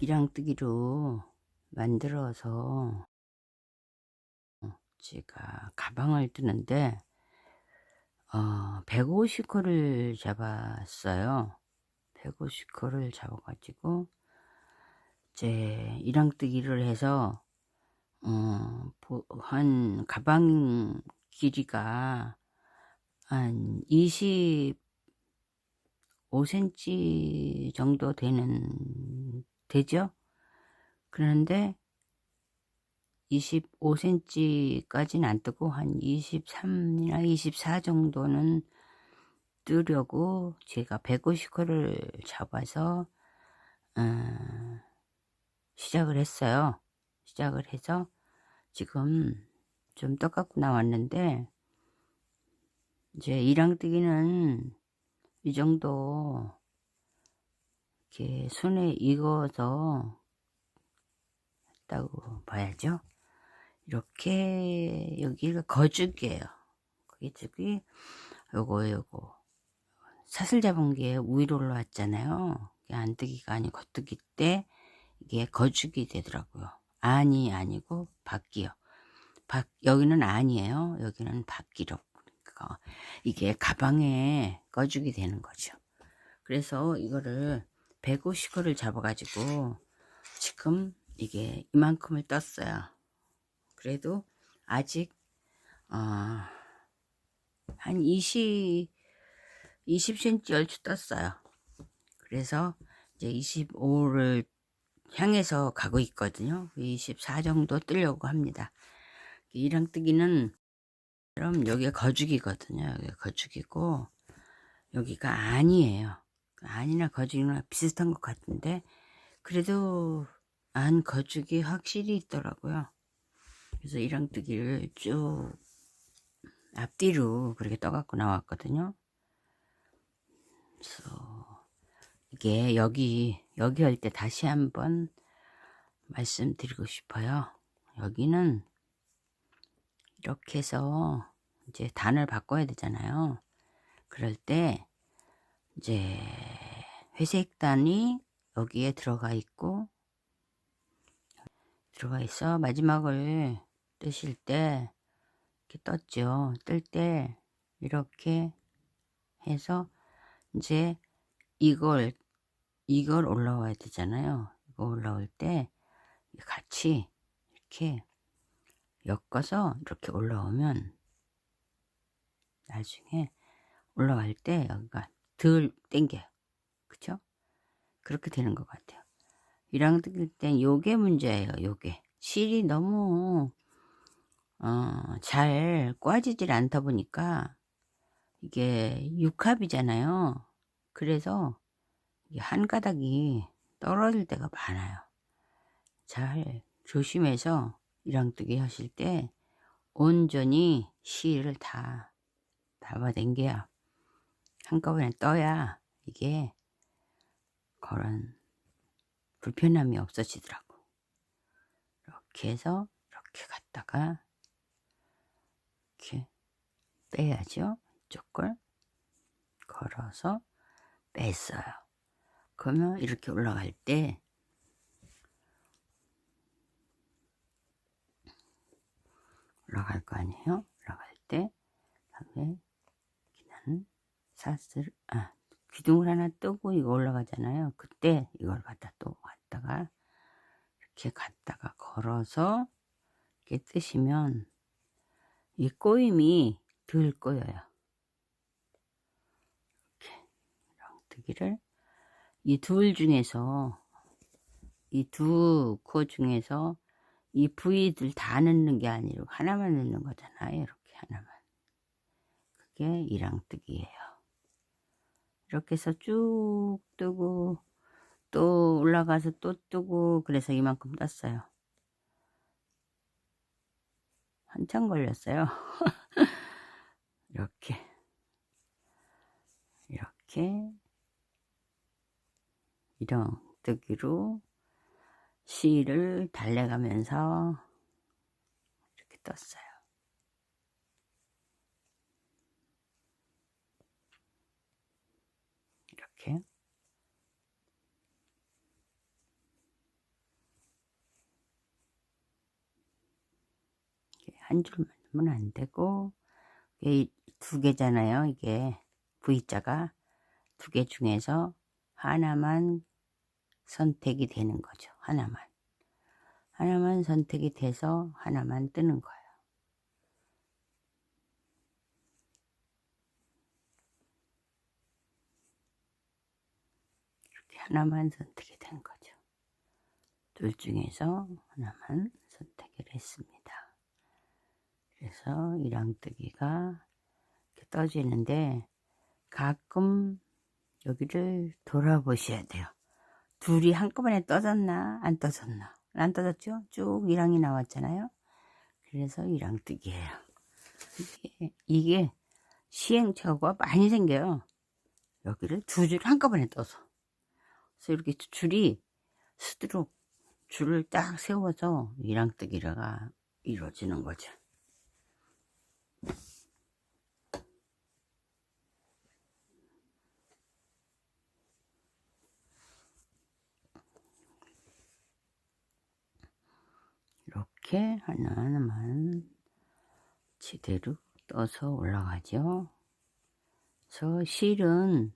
이랑뜨기로 만들어서 제가 가방을 뜨는데 150호를 잡았어요. 150호를 잡아 가지고 이제 이랑뜨기를 해서 한 가방 길이가 한 25cm 정도 되죠. 그런데 25cm까지는 안 뜨고 한 23이나 24 정도는 뜨려고 제가 150호를 잡아서 시작을 했어요. 시작을 해서 지금 좀 떡갖고 나왔는데, 이제 이랑뜨기는 이 정도 이렇게 손에 익어서 했다고 봐야죠. 이렇게 여기가 거죽이에요. 거죽이 요거 사슬 잡은 게 위로 올라왔잖아요. 안뜨기가 아니고 겉뜨기 때 이게 거죽이 되더라고요. 안이 아니고 밖이요. 여기는 안이에요. 여기는 밖이로. 그러니까 이게 가방에 거죽이 되는 거죠. 그래서 이거를 150호를 잡아가지고 지금 이게 이만큼을 떴어요. 그래도 아직 한 20cm 얼추 떴어요. 그래서 이제 25를 향해서 가고 있거든요. 24 정도 뜨려고 합니다. 이랑뜨기는 그럼 여기가 거죽이거든요. 여기가 거죽이고 여기가 안이에요. 안이나 거죽이나 비슷한 것 같은데 그래도 안 거죽이 확실히 있더라고요. 그래서 이랑뜨기를 쭉 앞뒤로 그렇게 떠갖고 나왔거든요. 그래서 이게 여기 할 때 다시 한번 말씀드리고 싶어요. 여기는 이렇게 해서 이제 단을 바꿔야 되잖아요. 그럴 때 이제 회색 단이 여기에 들어가 있어 마지막을 뜨실 때 이렇게 떴죠. 뜰 때 이렇게 해서 이제 이걸 올라와야 되잖아요. 이거 올라올 때 같이 이렇게 엮어서 이렇게 올라오면 나중에 올라갈 때 여기가 덜 땡겨요. 그쵸? 그렇게 되는 것 같아요. 이랑뜨길 땐 요게 문제예요. 요게 실이 너무 잘 꽈지질 않다 보니까 이게 육합이잖아요. 그래서 이게 한 가닥이 떨어질 때가 많아요. 잘 조심해서 이랑뜨기 하실 때 온전히 실을 다 잡아당겨야 한꺼번에 떠야 이게 그런 불편함이 없어지더라고. 이렇게 해서 이렇게 갔다가 이렇게 빼야죠. 이쪽 걸 걸어서 뺐어요. 그러면 이렇게 올라갈 때 올라갈 거 아니에요. 올라갈 때 다음에 그냥 사슬 기둥을 하나 뜨고 이거 올라가잖아요. 그때 이걸 갖다 또 갔다가 이렇게 갔다가 걸어서 이렇게 뜨시면 이 꼬임이 덜 꼬여요. 이렇게 이랑뜨기를 이 둘 중에서 이 두 코 중에서 이 부위들 다 넣는 게 아니고 하나만 넣는 거잖아요. 이렇게 하나만. 그게 이랑뜨기예요. 이렇게 해서 쭉 뜨고 또 올라가서 또 뜨고 그래서 이만큼 떴어요. 한참 걸렸어요. 이렇게 이랑뜨기로 실을 달래가면서 이렇게 떴어요. 이렇게 한 줄만 하면 안 되고, 이게 두 개잖아요. 이게 V자가 두 개 중에서 하나만 선택이 되는 거죠. 하나만 선택이 돼서 하나만 뜨는 거예요. 이렇게 하나만 선택이 된 거죠. 둘 중에서 하나만 선택을 했습니다. 그래서 이랑뜨기가 이렇게 떠지는데 가끔 여기를 돌아보셔야 돼요. 둘이 한꺼번에 떠졌나 안 떠졌나. 안 떠졌죠? 쭉 이랑이 나왔잖아요. 그래서 이랑뜨기예요. 이게 시행착오가 많이 생겨요. 여기를 두 줄 한꺼번에 떠서. 그래서 이렇게 줄이 스스로 줄을 딱 세워서 이랑뜨기가 이루어지는 거죠. 이렇게 하나하나만 제대로 떠서 올라가죠. 그래서 실은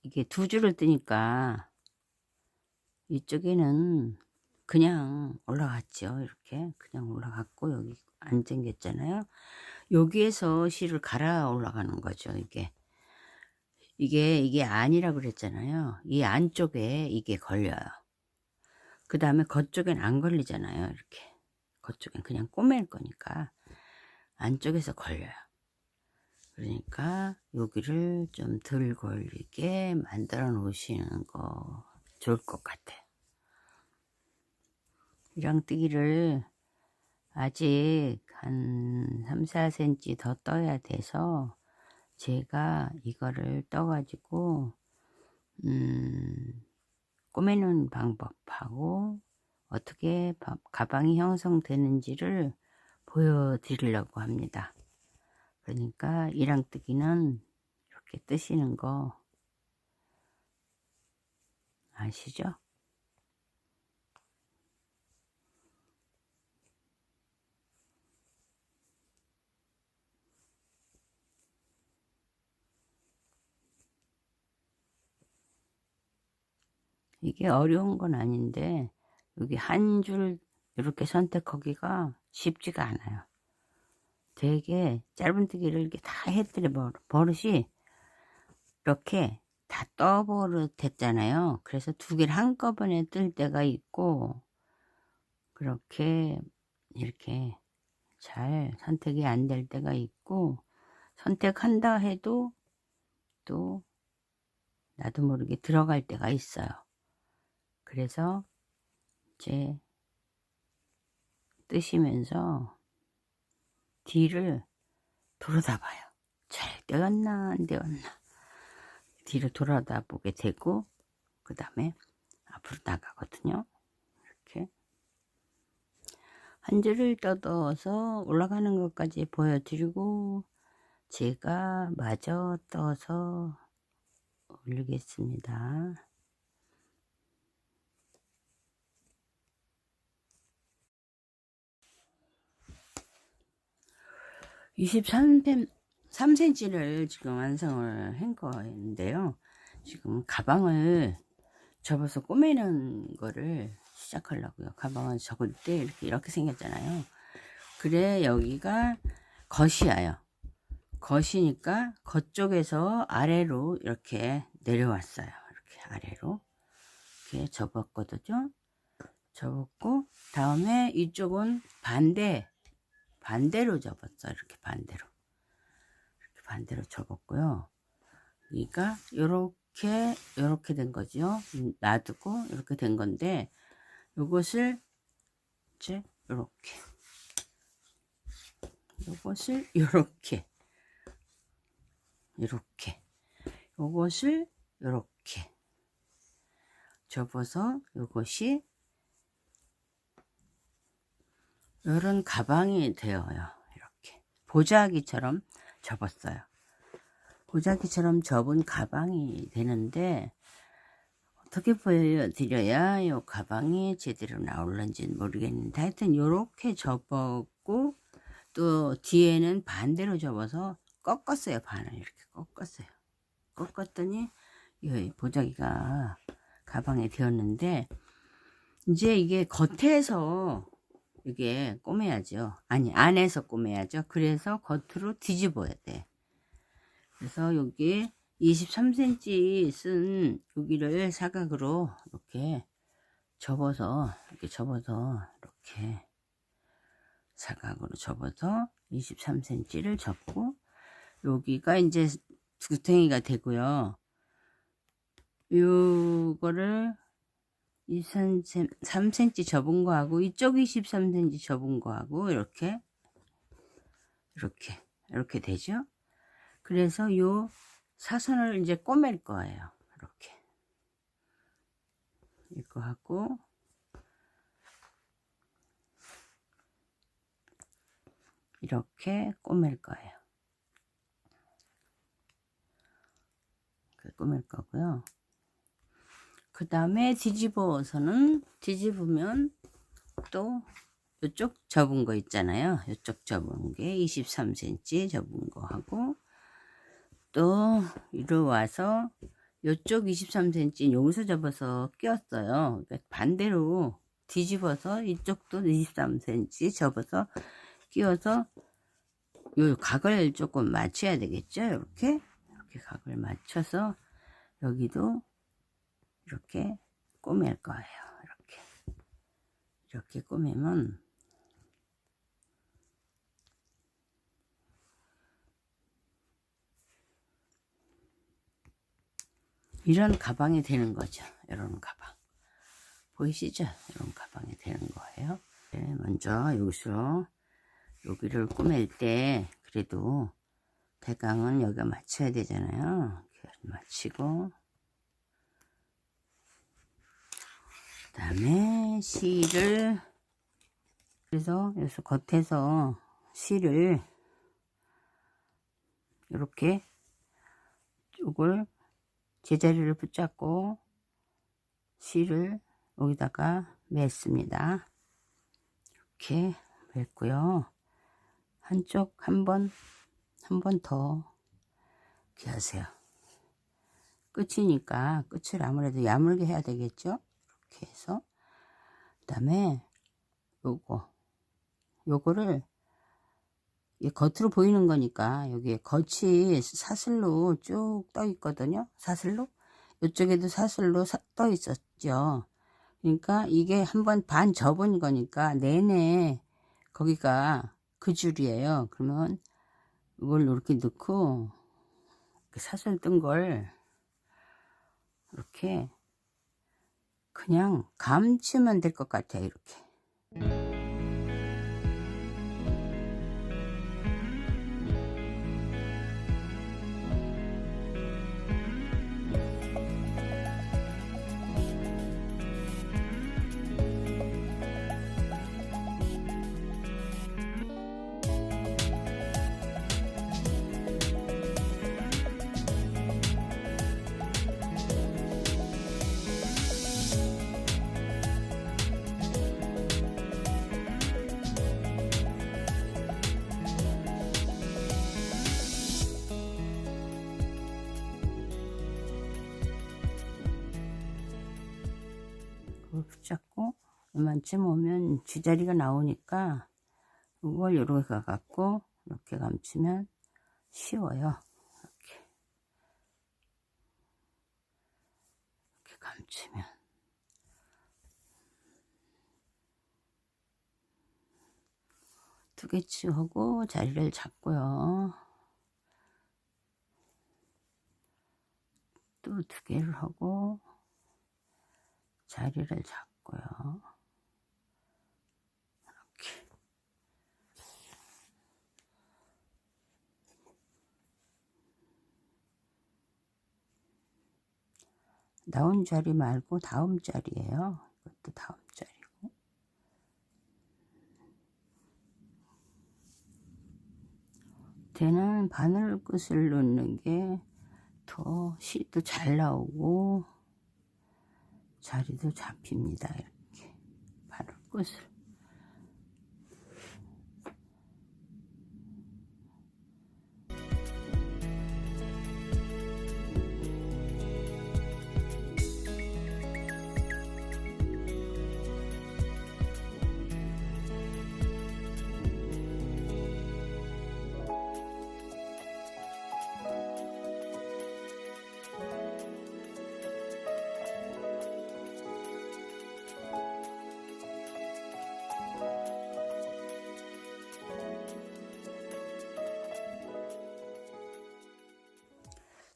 이게 두 줄을 뜨니까 이쪽에는 그냥 올라갔죠. 이렇게 그냥 올라갔고 여기 안 잠겼잖아요. 여기에서 실을 갈아 올라가는 거죠. 이게 안이라 그랬잖아요. 이 안쪽에 이게 걸려요. 그 다음에 겉쪽엔 안 걸리잖아요. 이렇게 겉쪽엔 그냥 꼬맬 거니까 안쪽에서 걸려요. 그러니까 여기를 좀 덜 걸리게 만들어 놓으시는 거 좋을 것 같아요. 이랑뜨기를 아직 한 3, 4cm 더 떠야 돼서 제가 이거를 떠가지고 꼬매는 방법하고 어떻게 가방이 형성되는지를 보여드리려고 합니다. 그러니까 이랑뜨기는 이렇게 뜨시는 거 아시죠? 이게 어려운 건 아닌데 여기 한 줄 이렇게 선택하기가 쉽지가 않아요. 되게 짧은뜨기를 이렇게 다 해드려 버릇이 이렇게 다 떠버릇했잖아요. 그래서 두 개를 한꺼번에 뜰 때가 있고 그렇게 이렇게 잘 선택이 안 될 때가 있고 선택한다 해도 또 나도 모르게 들어갈 때가 있어요. 그래서 이제 뜨시면서 뒤를 돌아다 봐요. 잘 떼었나 안 떼었나. 뒤를 돌아다 보게 되고 그 다음에 앞으로 나가거든요. 이렇게 한 줄을 떠서 올라가는 것까지 보여드리고 제가 마저 떠서 올리겠습니다. 23cm를 지금 완성을 한 거인데요. 지금 가방을 접어서 꼬매는 거를 시작하려고요. 가방을 접을 때 이렇게 생겼잖아요. 그래 여기가 겉이에요. 겉이니까 겉쪽에서 아래로 이렇게 내려왔어요. 이렇게 아래로 이렇게 접었거든요. 접었고 다음에 이쪽은 반대로 접었어요. 이렇게 반대로 접었고요. 그러니까 요렇게 된 거죠. 놔두고 이렇게 된 건데 요것을 이제 요것을 요것을 요렇게 접어서 요것이 요런 가방이 되어요. 이렇게 보자기처럼 접었어요. 보자기처럼 접은 가방이 되는데 어떻게 보여드려야 이 가방이 제대로 나올는지 모르겠는데 하여튼 요렇게 접어 접고 또 뒤에는 반대로 접어서 꺾었어요. 반을 이렇게 꺾었어요. 꺾었더니 이 보자기가 가방에 되었는데, 이제 이게 겉에서 이게 꼬매야죠. 아니, 안에서 꼬매야죠. 그래서 겉으로 뒤집어야 돼. 그래서 여기 23cm 쓴 여기를 사각으로 이렇게 접어서 이렇게 사각으로 접어서 23cm를 접고, 여기가 이제 두탱이가 되고요. 요거를 23cm 접은 거하고 이쪽 23cm 접은 거하고 이렇게 되죠. 그래서 요 사선을 이제 꼬맬 거예요. 이거 하고 이렇게 꼬맬 거예요. 꼬맬 거고요. 그 다음에 뒤집으면 또 이쪽 접은 거 있잖아요. 이쪽 접은 게 23cm 접은 거 하고, 또 이리 와서 이쪽 23cm 여기서 접어서 끼웠어요. 그러니까 반대로 뒤집어서 이쪽도 23cm 접어서 끼워서 요 각을 조금 맞춰야 되겠죠. 이렇게 각을 맞춰서 여기도 이렇게 꼬맬 거예요. 이렇게 꼬매면 이런 가방이 되는 거죠. 이런 가방 보이시죠? 이런 가방이 되는 거예요. 네, 먼저 여기를 꼬맬 때 그래도 대강은 여기가 맞춰야 되잖아요. 이렇게 맞추고, 그 다음에 실을, 그래서 여기서 겉에서 실을 이렇게 쪽을 제자리를 붙잡고 실을 여기다가 맸습니다. 이렇게 맸고요. 한쪽 한 번 더 이렇게 하세요. 끝이니까 끝을 아무래도 야물게 해야 되겠죠. 이렇게 해서 그 다음에 요거를 겉으로 보이는 거니까 여기에 겉이 사슬로 쭉 떠 있거든요. 사슬로 이쪽에도 사슬로 떠 있었죠. 그러니까 이게 한번 반 접은 거니까 내내 거기가 그 줄이에요. 그러면 이걸 이렇게 넣고 사슬 뜬 걸 이렇게 그냥 감추면 될 것 같아요. 이렇게. 붙잡고 이만큼 오면 쥐자리가 나오니까 이걸 이렇게 가갖고 이렇게 감추면 쉬워요. 이렇게 감추면 두 개치 하고 자리를 잡고요. 또 두 개를 하고 자리를 잡고요. 이렇게 나온 자리 말고 다음 자리예요. 이것도 다음 자리고. 대는 바늘 끝을 놓는 게 더 실도 잘 나오고 자리도 잡힙니다. 이렇게 바늘 끝을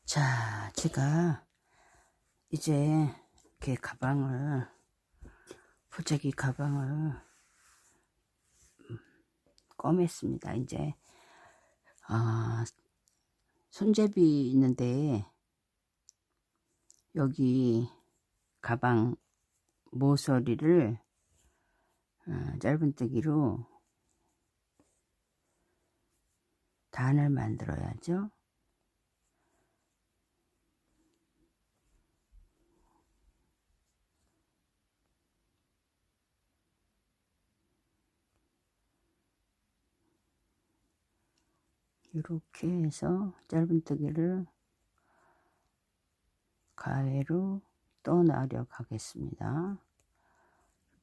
자, 제가 이제 이렇게 가방을, 보자기 가방을 꺼냈습니다. 이제 손잡이 있는데 여기 가방 모서리를 짧은뜨기로 단을 만들어야죠. 이렇게 해서 짧은뜨기를 가위로 떠나려 가겠습니다.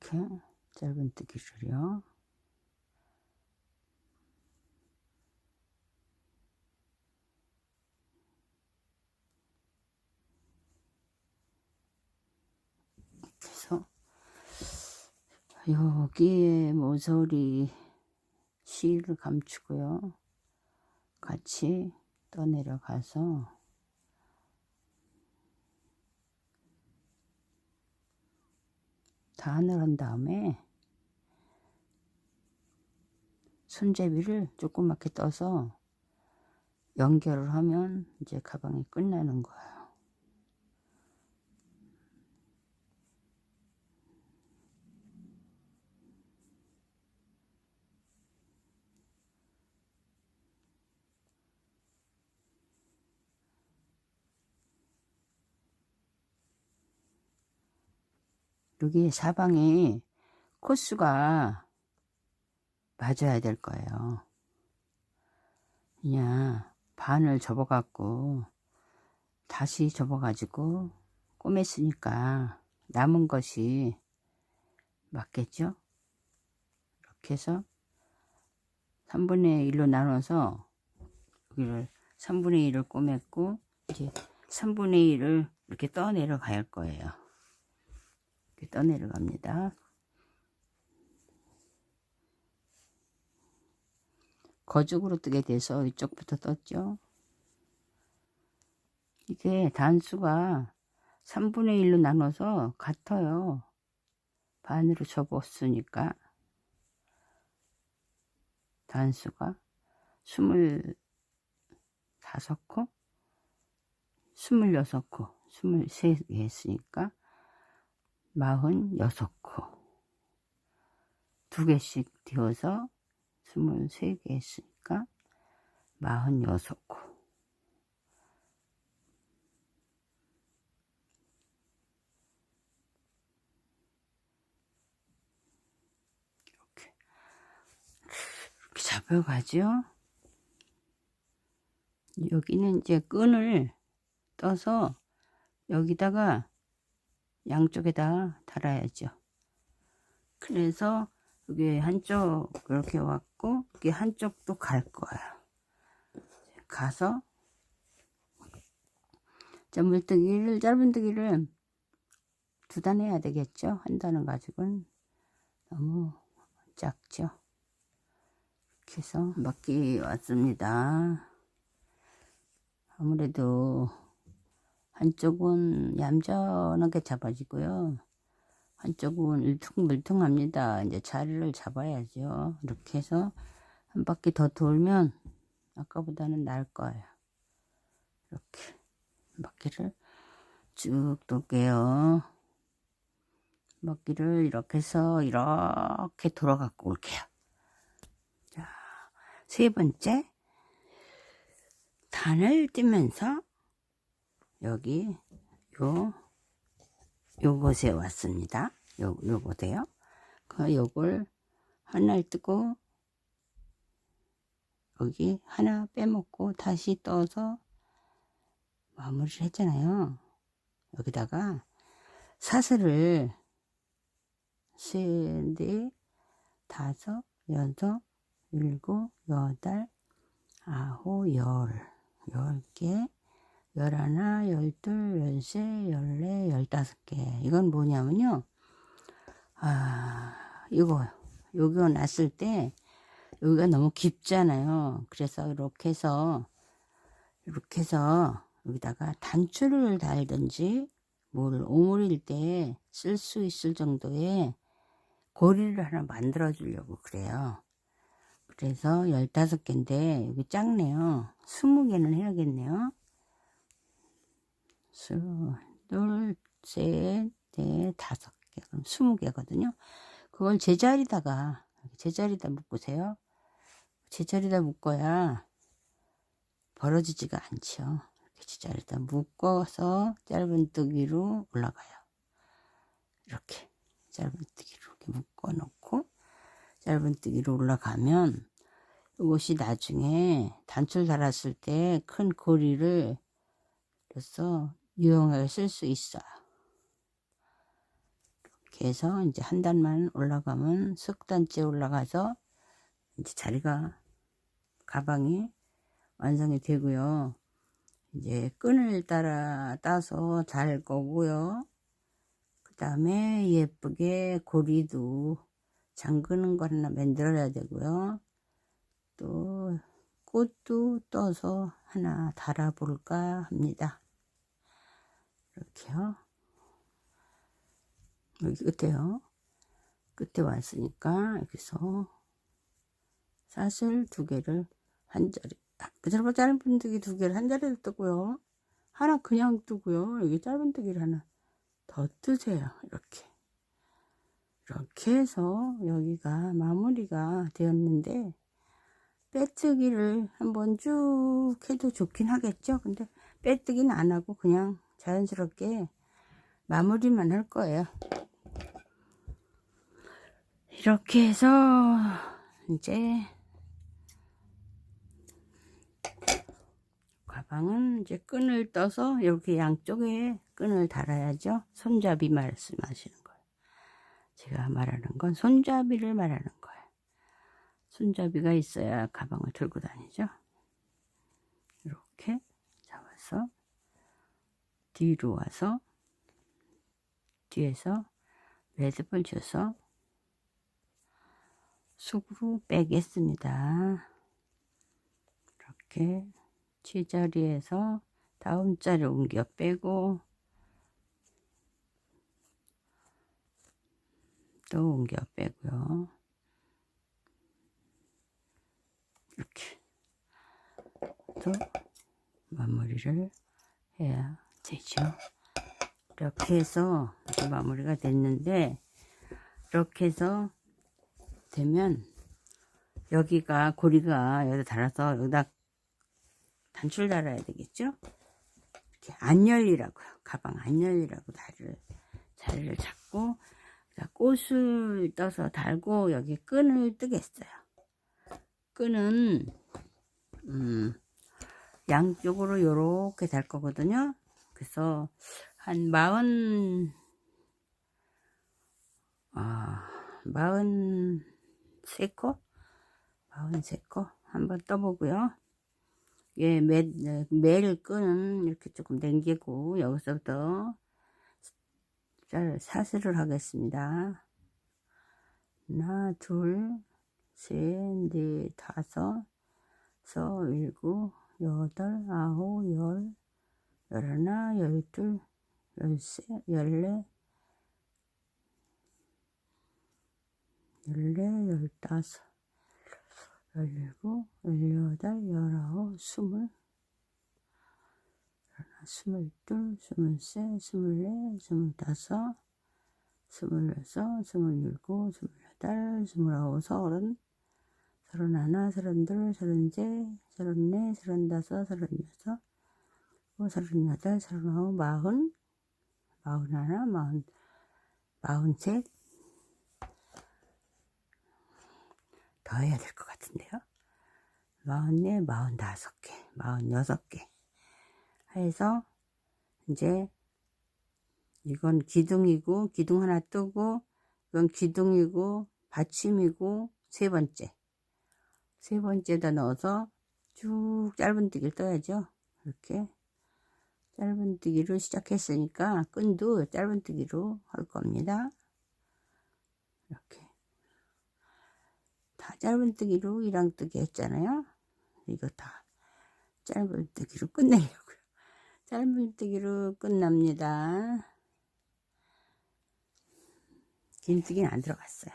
이렇게 짧은뜨기를요. 그래서 여기에 모서리 실을 감추고요. 같이 떠내려가서 단을 한 다음에 손잡이를 조그맣게 떠서 연결을 하면 이제 가방이 끝나는 거예요. 여기 사방에 코스가 맞아야 될 거예요. 그냥 반을 접어갖고 다시 접어가지고 꼬맸으니까 남은 것이 맞겠죠? 이렇게 해서 3분의 1로 나눠서 여기를 3분의 1을 꼬맸고 이제 3분의 1을 이렇게 떠내려 갈 거예요. 이렇게 떠내려 갑니다. 거죽으로 뜨게 돼서 이쪽부터 떴죠. 이게 단수가 3분의 1로 나눠서 같아요. 반으로 접었으니까 단수가 25코, 26코, 23개 했으니까 46코. 2개씩 띄워서 23개 했으니까 46코. 이렇게 잡아가죠. 여기는 이제 끈을 떠서 여기다가 양쪽에다 달아야죠. 그래서 여기 한쪽 이렇게 왔고 여기 한쪽도 갈 거예요. 가서 물뜨기를, 짧은뜨기를 2단 해야 되겠죠. 한 단은 가지고는 너무 작죠. 이렇게 해서 바퀴 왔습니다. 아무래도 한쪽은 얌전하게 잡아지고요. 한쪽은 울퉁불퉁합니다. 이제 자리를 잡아야죠. 이렇게 해서 한 바퀴 더 돌면 아까보다는 나을 거예요. 이렇게 한 바퀴를 쭉 돌게요. 바퀴를 이렇게 해서 이렇게 돌아갖고 올게요. 자, 3번째 단을 띄면서 여기 요것에 왔습니다. 요거세요. 요걸 하나를 뜨고 여기 하나 빼먹고 다시 떠서 마무리를 했잖아요. 여기다가 사슬을 3, 4, 5, 6, 7, 8, 9, 10개, 11, 12, 13, 14, 15개. 이건 뭐냐면요. 요거 놨을 때 여기가 너무 깊잖아요. 그래서 이렇게 해서 여기다가 단추를 달든지 뭘 오므릴 때 쓸 수 있을 정도의 고리를 하나 만들어 주려고 그래요. 그래서 15개인데 여기 작네요. 20개는 해야겠네요. 둘, 셋, 넷, 5개. 그럼 20개거든요. 그걸 제자리에다 묶으세요. 제자리에다 묶어야 벌어지지가 않죠. 이렇게 제자리에다 묶어서 짧은뜨기로 올라가요. 이렇게 짧은뜨기로 이렇게 묶어 놓고 짧은뜨기로 올라가면 이것이 나중에 단추를 달았을 때 큰 고리를 그래서 유용하게 쓸 수 있어요. 이렇게 해서 이제 한 단만 올라가면 석 단째 올라가서 이제 자리가 가방이 완성이 되고요. 이제 끈을 따서 잘 거고요. 그 다음에 예쁘게 고리도 잠그는 거 하나 만들어야 되고요. 또 꽃도 떠서 하나 달아볼까 합니다. 이렇게요. 여기 끝에요. 끝에 왔으니까 여기서 사슬 2개를 한 자리, 그저로 짧은뜨기 2개를 한 자리를 뜨고요. 하나 그냥 뜨고요. 여기 짧은뜨기를 하나 더 뜨세요. 이렇게 해서 여기가 마무리가 되었는데, 빼뜨기를 한번 쭉 해도 좋긴 하겠죠. 근데 빼뜨기는 안 하고 그냥 자연스럽게 마무리만 할 거예요. 이렇게 해서 이제 가방은 이제 끈을 떠서 이렇게 양쪽에 끈을 달아야죠. 손잡이 말씀하시는 거예요. 제가 말하는 건 손잡이를 말하는 거예요. 손잡이가 있어야 가방을 들고 다니죠. 이렇게 잡아서 뒤로 와서 뒤에서 매듭을 줘서 속으로 빼겠습니다. 이렇게 제자리에서 다음 자리 옮겨 빼고 또 옮겨 빼고요. 이렇게 또 마무리를 해야 되죠. 이렇게 해서 마무리가 됐는데, 이렇게 해서 되면 여기가 고리가 여기다 달아서 여기다 단추를 달아야 되겠죠. 이렇게 안 열리라고요. 가방 안 열리라고 자리를 잡고 꽃을 떠서 달고 여기 끈을 뜨겠어요. 끈은 양쪽으로 요렇게 달 거거든요. 그래서 한 43코 한번 떠보고요. 예, 매를 끈은 이렇게 조금 당기고 여기서부터 사슬을 하겠습니다. 하나, 둘, 셋, 넷, 다섯, 여섯, 일곱, 여덟, 아홉, 열, 열하나, 열둘, 열셋, 열넷, 열다섯, 열일곱, 열여덟, 열아홉, 스물, 스물둘, 스물셋, 스물넷, 스물다섯, 스물여섯, 스물일곱, 스물여덟, 스물아홉, 서른, 서른하나, 서른둘, 서른셋, 서른넷, 서른다섯, 서른여섯, 서른여덟, 서른아홉, 마흔하나, 마흔셋. 더 해야 될 것 같은데요. 44, 45개, 46개 해서 이제 이건 기둥이고, 기둥 하나 뜨고, 이건 기둥이고 받침이고, 세 번째다 넣어서 쭉 짧은뜨기를 떠야죠. 이렇게 짧은뜨기로 시작했으니까 끈도 짧은뜨기로 할 겁니다. 이렇게 다 짧은뜨기로 1항뜨기 했잖아요. 이거 다 짧은뜨기로 끝내려고요. 짧은뜨기로 끝납니다. 긴뜨기는 안 들어갔어요.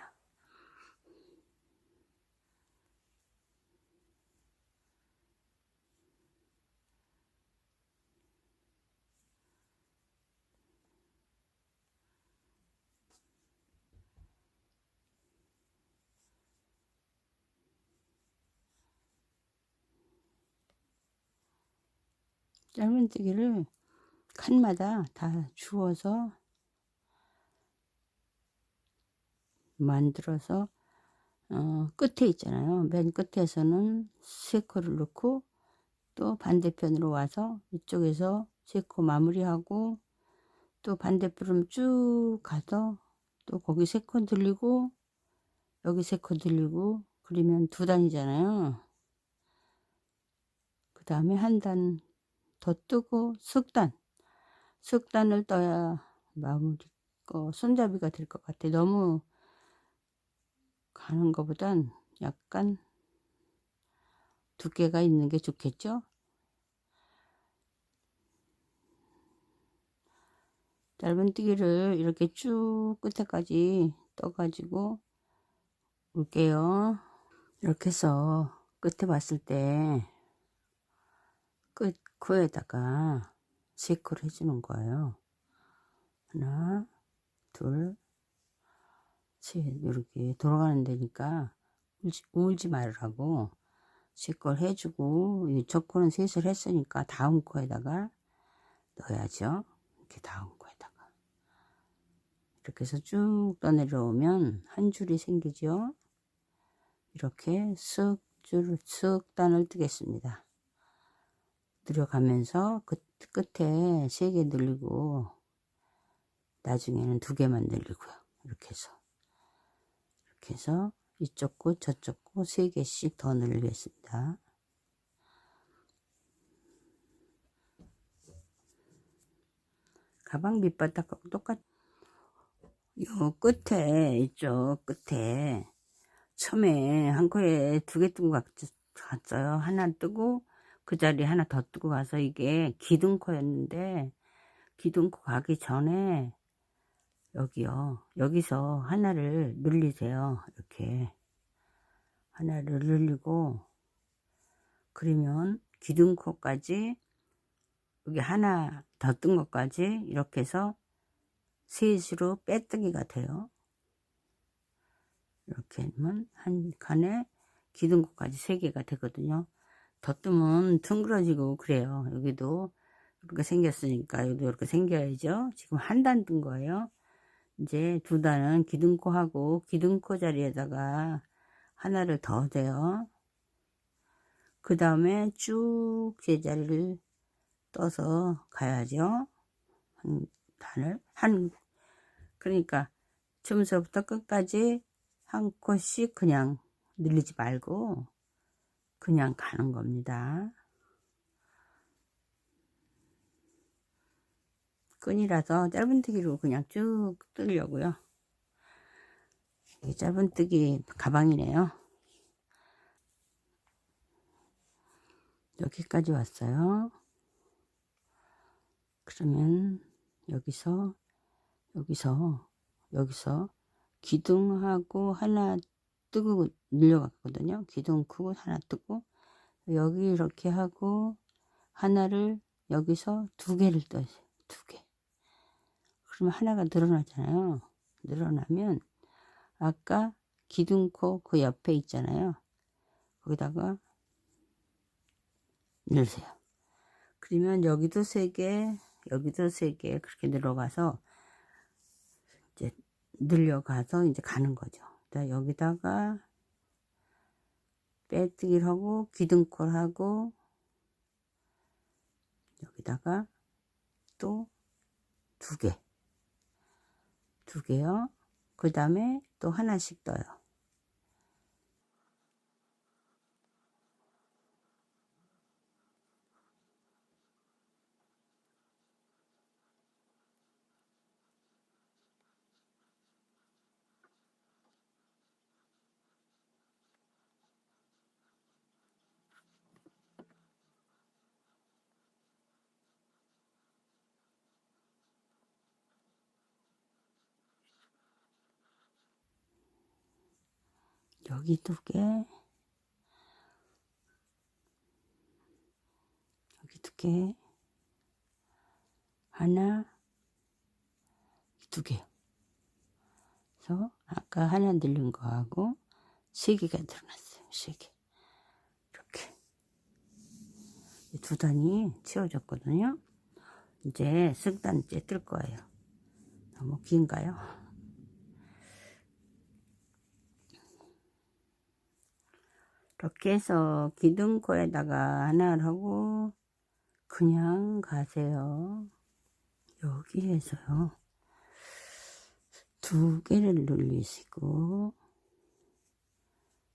짧은뜨기를 칸마다 다 주워서 만들어서 끝에 있잖아요. 맨 끝에서는 3코를 넣고 또 반대편으로 와서 이쪽에서 3코 마무리하고 또 반대편으로 쭉 가서 또 거기 3코 들리고 여기 3코 들리고 그러면 2단이잖아요. 그 다음에 한 단 더 뜨고 석단을 떠야 마무리 손잡이가 될 것 같아. 너무 가는 것보단 약간 두께가 있는 게 좋겠죠. 짧은뜨기를 이렇게 쭉 끝에까지 떠가지고 올게요. 이렇게 해서 끝에 봤을 때 끝 코에다가 3코를 해주는 거예요. 하나, 둘, 셋. 이렇게 돌아가는 데니까 울지 말으라고 3코를 해주고, 첫 코는 셋을 했으니까 다음 코에다가 넣어야죠. 이렇게 다음 코에다가 이렇게 해서 쭉 떠내려오면 한 줄이 생기죠. 이렇게 쓱 단을 뜨겠습니다. 들어가면서 끝에 3개 늘리고 나중에는 2개만 늘리고요. 이렇게 해서 이쪽 코 저쪽 코 3개씩 더 늘리겠습니다. 가방 밑바닥하고 똑같. 요 끝에 이쪽 끝에 처음에 한 코에 2개 뜨고 갔어요. 하나 뜨고 그 자리에 하나 더 뜨고 가서 이게 기둥코였는데 기둥코 가기 전에 여기요. 여기서 하나를 늘리세요. 이렇게 하나를 늘리고 그러면 기둥코까지 여기 하나 더 뜬 것까지 이렇게 해서 셋으로 빼뜨기가 돼요. 이렇게 하면 한 칸에 기둥코까지 3개가 되거든요. 더 뜨면 둥그러지고 그래요. 여기도 이렇게 생겼으니까 여기도 이렇게 생겨야죠. 지금 한 단 뜬 거예요. 이제 2단은 기둥코하고 기둥코 자리에다가 하나를 더 대요. 그 다음에 쭉 제자리를 떠서 가야죠. 한 단을 그러니까 처음서부터 끝까지 한 컷씩 그냥 늘리지 말고 그냥 가는 겁니다. 끈이라서 짧은뜨기로 그냥 쭉 뜨려고요. 짧은뜨기 가방이네요. 여기까지 왔어요. 그러면 여기서 기둥하고 하나 뜨고 늘려갔거든요. 기둥 크고 하나 뜨고 여기 이렇게 하고 하나를 여기서 2개를 떠요. 2개. 그러면 하나가 늘어나잖아요. 늘어나면 아까 기둥코 그 옆에 있잖아요. 거기다가 넣으세요. 그러면 여기도 3개, 여기도 3개 그렇게 늘어가서 이제 늘려가서 이제 가는 거죠. 여기다가 빼뜨기를 하고 기둥코를 하고 여기다가 또 2개요. 그 다음에 또 하나씩 떠요. 여기 2개, 여기 2개, 하나, 2개. 그래서 아까 하나 늘린 거하고 3개가 들어났어요. 3개. 이렇게 2단이 채워졌거든요. 이제 승단째 뜰 거예요. 너무 긴가요? 이렇게 해서 기둥코에다가 하나를 하고 그냥 가세요. 여기에서요 2개를 눌리시고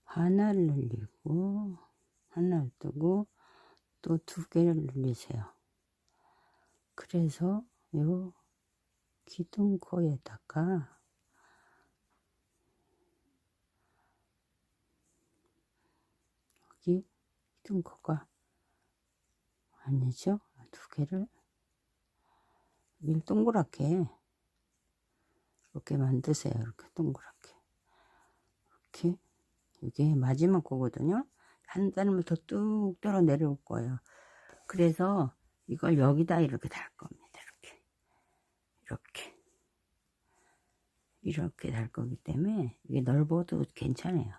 하나를 눌리고 하나를 뜨고 또 2개를 눌리세요. 그래서 요 기둥코에다가 여기 기둥코가 아니죠? 2개를 여기를 동그랗게 이렇게 만드세요. 이렇게 동그랗게 이렇게. 이게 마지막 거거든요. 한 단을 더 뚝 떨어 내려올 거예요. 그래서 이걸 여기다 이렇게 달 겁니다. 이렇게 달 거기 때문에 이게 넓어도 괜찮아요.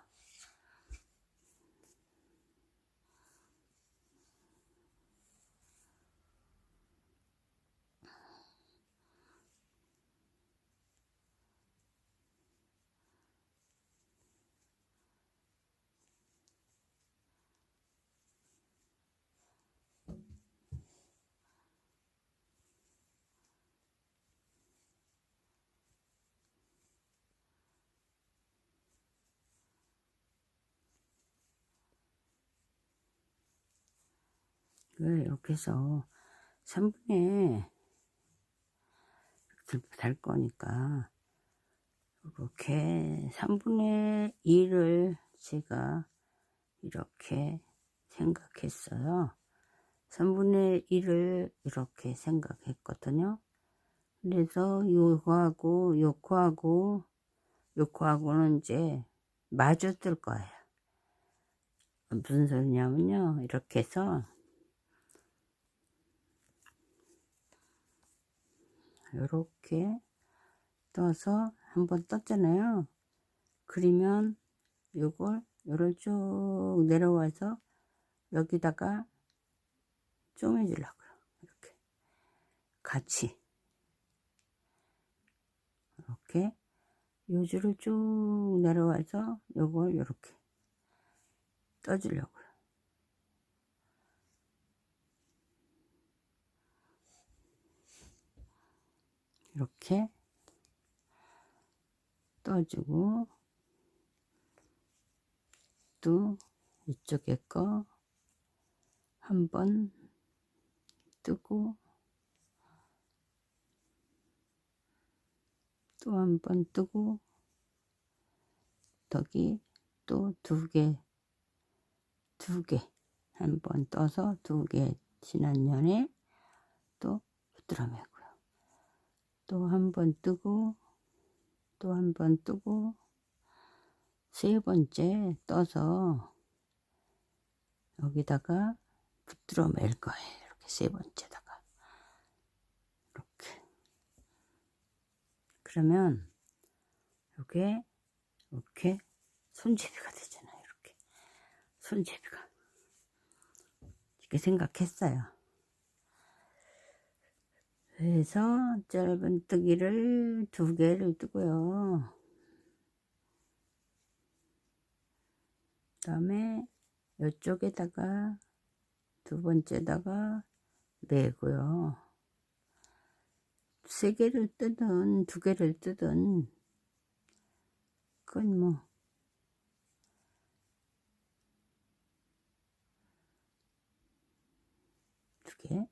이렇게 해서 3분의 달 거니까 이렇게 3분의 2를 제가 이렇게 생각했어요. 3분의 1을 이렇게 생각했거든요. 그래서 요거하고는 이제 마주 뜰 거예요. 무슨 소리냐면요. 이렇게 해서 이렇게 떠서 한번 떴잖아요. 그러면 요를 쭉 내려와서 여기다가 쪼매주려고요. 이렇게 같이 이렇게 요 줄을 쭉 내려와서 요걸 이렇게 떠주려고요. 이렇게 떠주고 또 이쪽에 거 한번 뜨고 또 한번 뜨고 여기 또 2개 한번 떠서 2개 지난 년에 또 붙들어 매고요. 또 한번 뜨고 또 한번 뜨고 3번째 떠서 여기다가 붙들어 맬 거예요. 이렇게 3번째다가 이렇게. 그러면 이게 이렇게 손잡이가 되잖아요. 이렇게 손잡이가 이렇게 생각했어요. 그래서 짧은뜨기를 2개를 뜨고요. 그 다음에 이쪽에다가 2번째다가 매고요. 3개를 뜨든 2개를 뜨든 그건 뭐 이렇게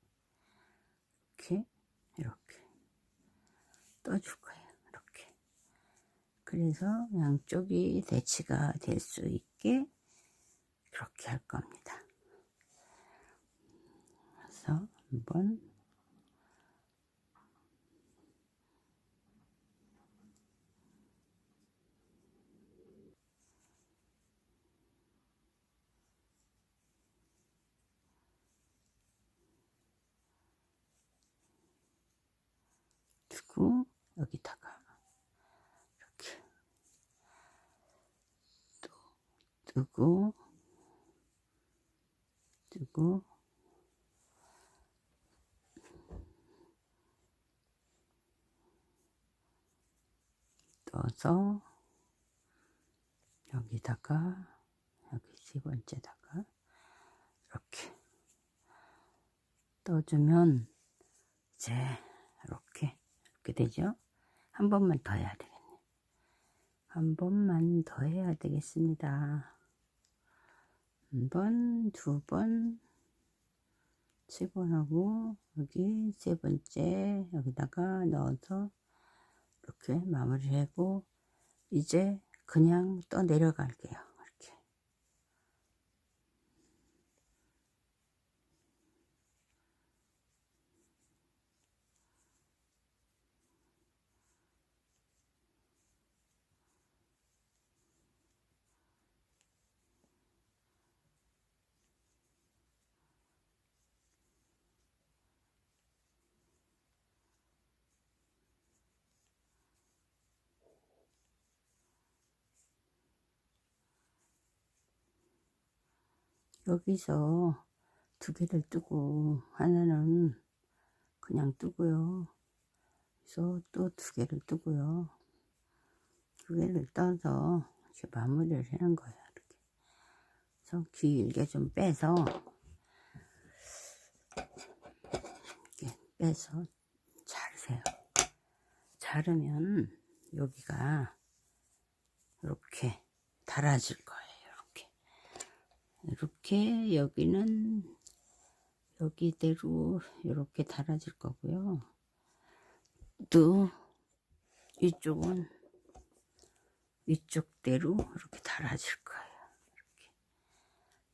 떠줄 거예요. 이렇게. 그래서 양쪽이 대치가 될 수 있게 그렇게 할 겁니다. 그래서 한번 두고 여기다가 이렇게 또 뜨고 떠서 여기다가 여기 세 번째다가 이렇게 떠주면 이제 이렇게 되죠. 한 번만 더 해야 되겠네. 한 번만 더 해야 되겠습니다. 한 번, 두 번, 세 번 하고 여기 세 번째 여기다가 넣어서 이렇게 마무리하고 이제 그냥 떠 내려갈게요. 이렇게. 여기서 두 개를 뜨고 하나는 그냥 뜨고요. 그래서 또 두 개를 뜨고요. 두 개를 떠서 이렇게 마무리를 하는 거예요. 이렇게. 그래서 길게 좀 빼서 이렇게 빼서 자르세요. 자르면 여기가 이렇게 달아질 거예요. 이렇게 여기는 여기대로 이렇게 달아질 거고요. 또 이쪽은 이쪽대로 이렇게 달아질 거예요.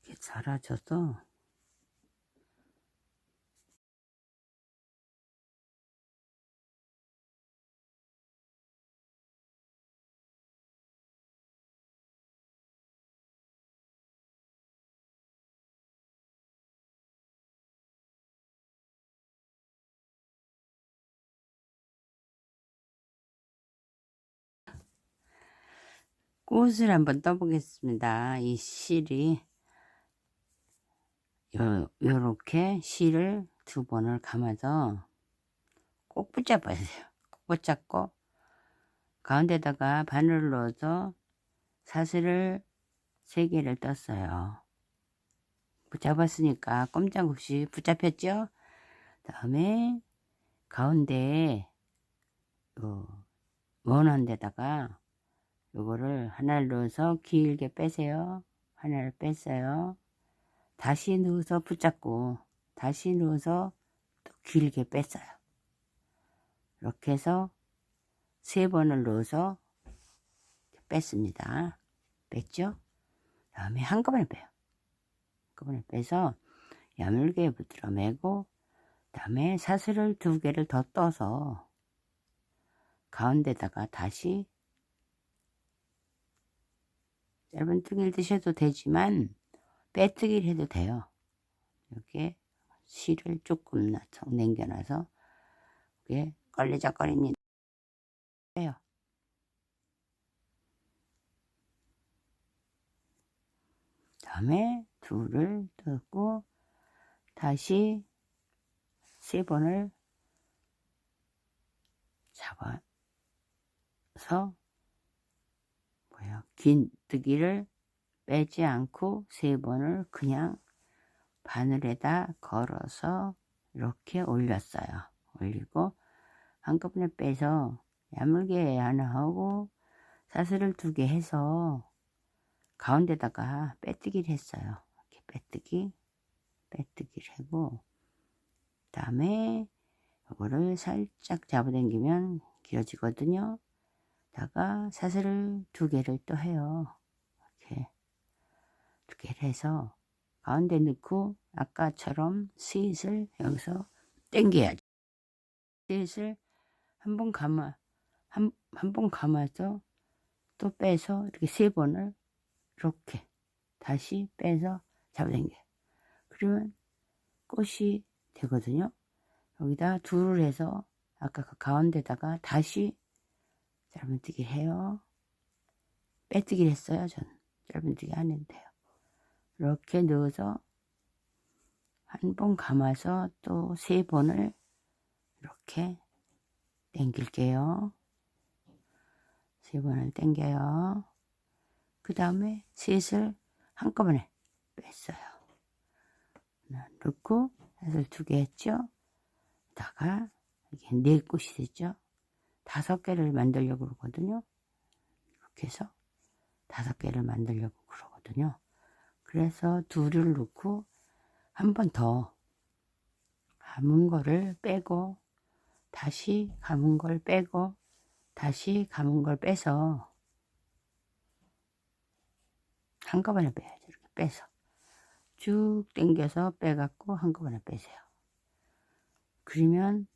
이렇게 달아져서 꽃을 한번 떠보겠습니다. 이 실이 요렇게 실을 두 번을 감아서 꼭 붙잡아야 돼요. 꼭 붙잡고 가운데다가 바늘을 넣어서 사슬을 3개를 떴어요. 붙잡았으니까 꼼짝없이 붙잡혔죠. 다음에 가운데에 원한 데다가 요거를 하나를 넣어서 길게 빼세요. 하나를 뺐어요. 다시 넣어서 붙잡고 다시 넣어서 또 길게 뺐어요. 이렇게 해서 3번을 넣어서 뺐습니다. 뺐죠? 다음에 한꺼번에 빼요. 한꺼번에 빼서 야물게 붙들어 매고 다음에 사슬을 2개를 더 떠서 가운데다가 다시 짧은뜨기를 드셔도 되지만 빼뜨기를 해도 돼요. 이렇게 실을 조금 남겨놔서 이게 걸리적거리니 빼요. 다음에 둘을 뜯고 다시 3번을 잡아서 긴 뜨기를 빼지 않고 3번을 그냥 바늘에다 걸어서 이렇게 올렸어요. 올리고 한꺼번에 빼서 야물게 하나 하고 사슬을 2개 해서 가운데다가 빼뜨기를 했어요. 이렇게 빼뜨기를 하고 다음에 이거를 살짝 잡아당기면 길어지거든요. 다가 사슬을 2개를 또 해요. 이렇게 2개를 해서 가운데 넣고 아까처럼 스윗을 여기서 당겨야죠. 스윗을 한 번 감아서 또 빼서 이렇게 3번을 이렇게 다시 빼서 잡아당겨요. 그러면 꽃이 되거든요. 여기다 둘을 해서 아까 그 가운데다가 다시 짧은뜨기 해요. 빼뜨기를 했어요. 전 짧은뜨기 안 해도 돼요. 이렇게 넣어서 한 번 감아서 또 3번을 이렇게 당길게요. 3번을 당겨요. 그 다음에 셋을 한꺼번에 뺐어요. 넣고 셋을 2개 했죠. 다가 이게 4꽃이 됐죠. 5개를 만들려고 그러거든요. 이렇게 해서 5개를 만들려고 그러거든요. 그래서 2를 넣고 한 번 더 감은 거를 빼고 다시 감은 걸 빼고 다시 감은 걸 빼서 한꺼번에 빼야죠. 이렇게 빼서 쭉 당겨서 빼갖고 한꺼번에 빼세요. 그러면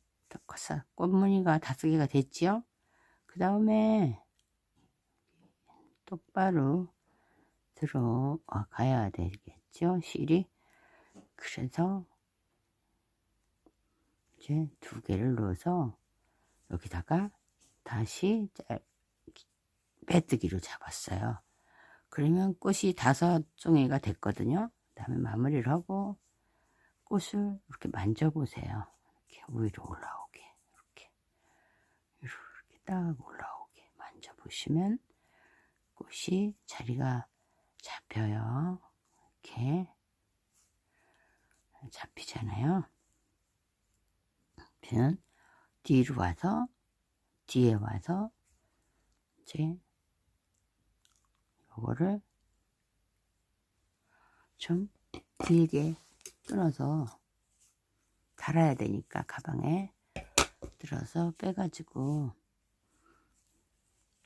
꽃무늬가 5개가 됐지요. 그 다음에 똑바로 들어가야 되겠죠, 실이. 그래서 이제 2개를 넣어서 여기다가 다시 빼뜨기로 잡았어요. 그러면 꽃이 5종이가 됐거든요. 그 다음에 마무리를 하고 꽃을 이렇게 만져보세요. 이렇게 위로 올라오게, 이렇게 딱 올라오게 만져보시면 꽃이 자리가 잡혀요. 이렇게 잡히잖아요. 그러면 뒤에 와서 이제 요거를 좀 길게 끊어서 달아야 되니까 가방에 들어서 빼가지고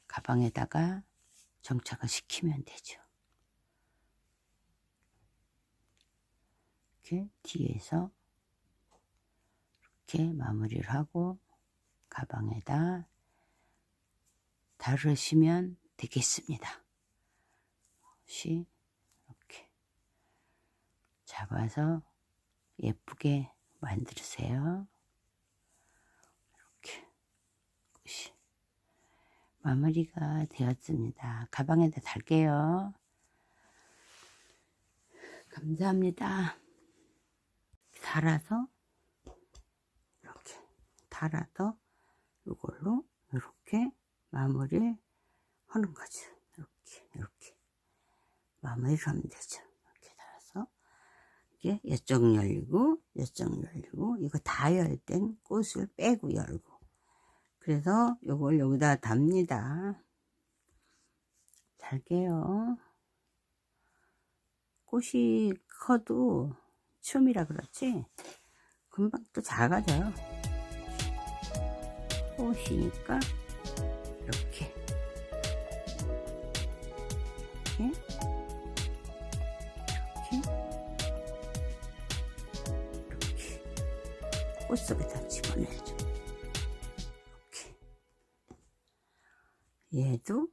가방에다가 정착을 시키면 되죠. 이렇게 뒤에서 이렇게 마무리를 하고 가방에다 달으시면 되겠습니다. 이렇게 잡아서 예쁘게 만드세요. 이렇게 꽃이 마무리가 되었습니다. 가방에다 달게요. 감사합니다. 달아서 이렇게 달아서 이걸로 이렇게 마무리 하는 거죠. 이렇게 마무리를 하면 되죠. 이렇게 달아서 이게 이쪽 열고 이거 다 열 땐 꽃을 빼고 열고, 그래서 요걸 여기다 답니다. 달게요. 꽃이 커도 춤이라 그렇지 금방 또 작아져요. 꽃이니까 이렇게 꽃 속에다 집어내죠. 이렇게 얘도